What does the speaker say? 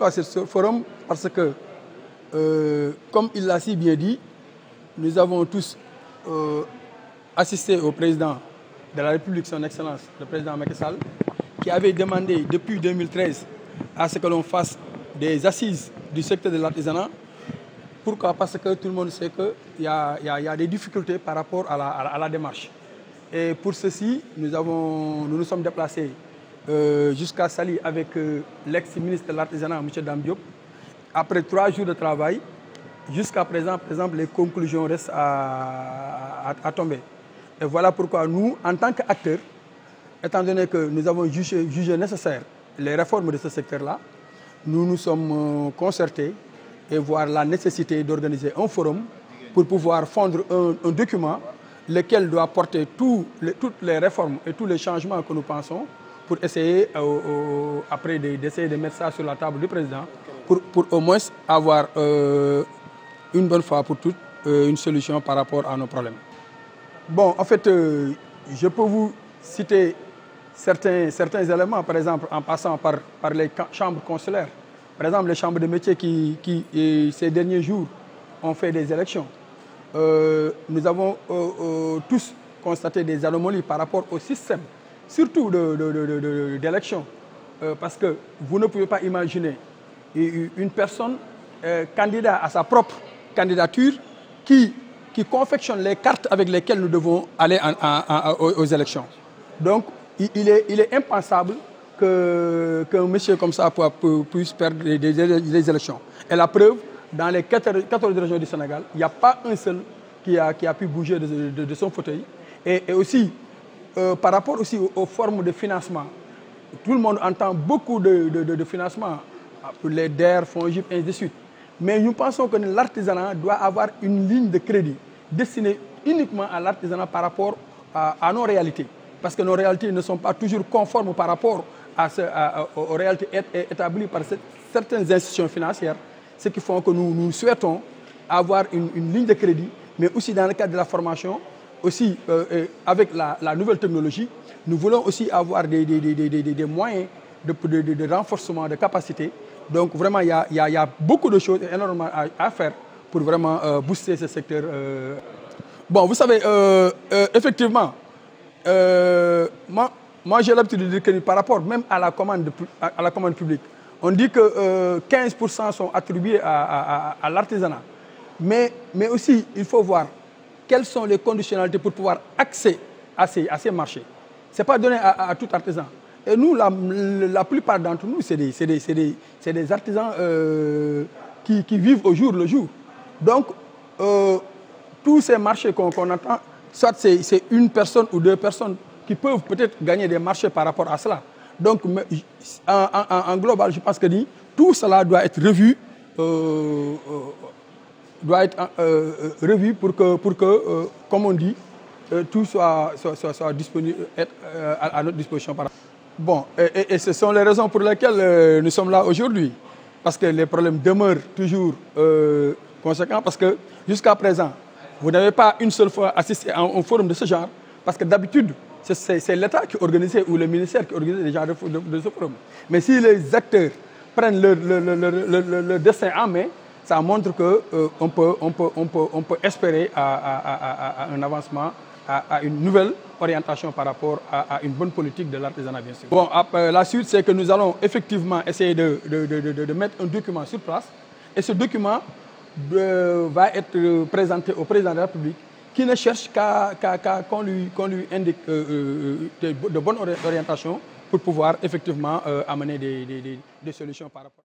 pourquoi ce forum? Parce que, comme il l'a si bien dit, nous avons tous assisté au président de la République, son Excellence, le président Macky Sall, qui avait demandé depuis 2013 à ce que l'on fasse des assises du secteur de l'artisanat. Pourquoi? Parce que tout le monde sait qu'il y a des difficultés par rapport à la démarche. Et pour ceci, nous nous sommes déplacés jusqu'à Saly avec l'ex-ministre de l'Artisanat, M. Dame Diop. Après 3 jours de travail, jusqu'à présent, par exemple, les conclusions restent à tomber. Et voilà pourquoi nous, en tant qu'acteurs, étant donné que nous avons jugé nécessaire les réformes de ce secteur-là, nous nous sommes concertés et voir la nécessité d'organiser un forum pour pouvoir fondre un document lequel doit porter toutes les réformes et tous les changements que nous pensons pour essayer après d'essayer de mettre ça sur la table du président pour au moins avoir une bonne fois pour toutes une solution par rapport à nos problèmes. Bon, en fait, je peux vous citer certains éléments, par exemple, en passant par les chambres consulaires. Par exemple, les chambres de métiers qui ces derniers jours, ont fait des élections. Nous avons tous constaté des anomalies par rapport au système, surtout d'élection. Parce que vous ne pouvez pas imaginer une personne candidat à sa propre candidature qui confectionne les cartes avec lesquelles nous devons aller aux élections. Donc, il est impensable qu'un monsieur comme ça puisse perdre des élections. Et la preuve, dans les 14 régions du Sénégal, il n'y a pas un seul qui a pu bouger de son fauteuil. Et aussi, par rapport aussi aux formes de financement, tout le monde entend beaucoup de financement, les DER, FONGIP, et ainsi de suite. Mais nous pensons que l'artisanat doit avoir une ligne de crédit destinée uniquement à l'artisanat par rapport à nos réalités. Parce que nos réalités ne sont pas toujours conformes par rapport aux réalités établies par certaines institutions financières. Ce qui fait que nous souhaitons avoir une ligne de crédit, mais aussi dans le cadre de la formation, aussi avec la nouvelle technologie, nous voulons aussi avoir des moyens de renforcement de capacité. Donc vraiment, il y a beaucoup de choses énormément à faire pour vraiment booster ce secteur. Bon, vous savez, effectivement, moi j'ai l'habitude de dire que par rapport même à la commande publique, on dit que 15% sont attribués à l'artisanat. Mais aussi, il faut voir quelles sont les conditionnalités pour pouvoir accéder à ces marchés. Ce n'est pas donné à tout artisan. Et nous, la plupart d'entre nous, c'est des artisans qui vivent au jour le jour. Donc, tous ces marchés qu'on entend, soit c'est une personne ou 2 personnes qui peuvent peut-être gagner des marchés par rapport à cela. Donc, en global, je pense que tout cela doit être revu, pour que comme on dit, tout soit disponible, à notre disposition. Bon, et ce sont les raisons pour lesquelles nous sommes là aujourd'hui. Parce que les problèmes demeurent toujours conséquents, parce que jusqu'à présent, vous n'avez pas une seule fois assisté à un forum de ce genre, parce que d'habitude, c'est l'État qui organisait ou le ministère qui organisait les genres de ce forum. Mais si les acteurs prennent leur destin en main, ça montre qu'on peut espérer à un avancement, à une nouvelle orientation par rapport à une bonne politique de l'artisanat, bien sûr. Bon, la suite, c'est que nous allons effectivement essayer de mettre un document sur place. Et ce document va être présenté au président de la République, qui ne cherche qu'on lui indique de bonnes orientations pour pouvoir effectivement amener des solutions par rapport.